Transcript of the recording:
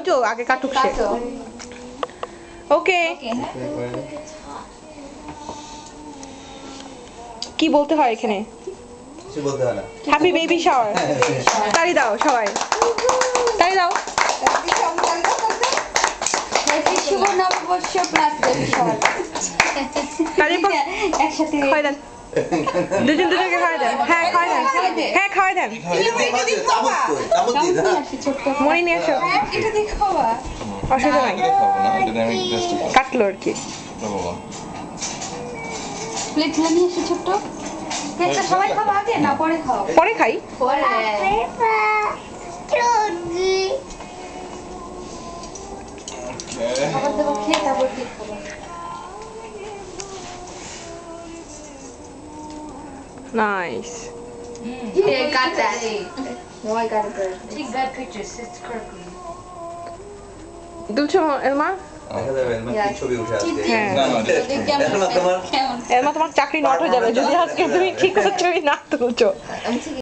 তো আগে কাটুক সে। ওকে কি বলতে হয় এখানে? কিছু বলতে হয় না। Happy baby shower. তালি দাও সবাই, তালি দাও। শুভ নববর্ষ প্লাস বেবি শাওয়ার একসাথে খাওয়াই দেন, দুজন দুজনকে খাওয়াই দেন। হ্যাঁ খাওয়াই দেন, হ্যাঁ খাওয়াই দেন। মনি নিয়ে এসো, এটা দিয়ে খাওয়া অসুবিধা নাই, কাটলো আর কি। প্লেট নিয়ে এসে ছোট্ট প্লেটটা সবাই খাওয়া আগে না পরে খাও? পরে খাই। পরে খাবার দাবার খেয়ে তারপর কেক খাবো। Nice. Yeah, got that. No, I got it good. Take bad pictures, it's correctly. দুলছো এলমা? দেখা যাবে এলমা কি ছবি উঠে আসছে। হ্যাঁ এলমা তোমার এলমা তোমার চাকরি নট হয়ে যাবে যদি আজকে তুমি ঠিক করে ছবি না তুলছো।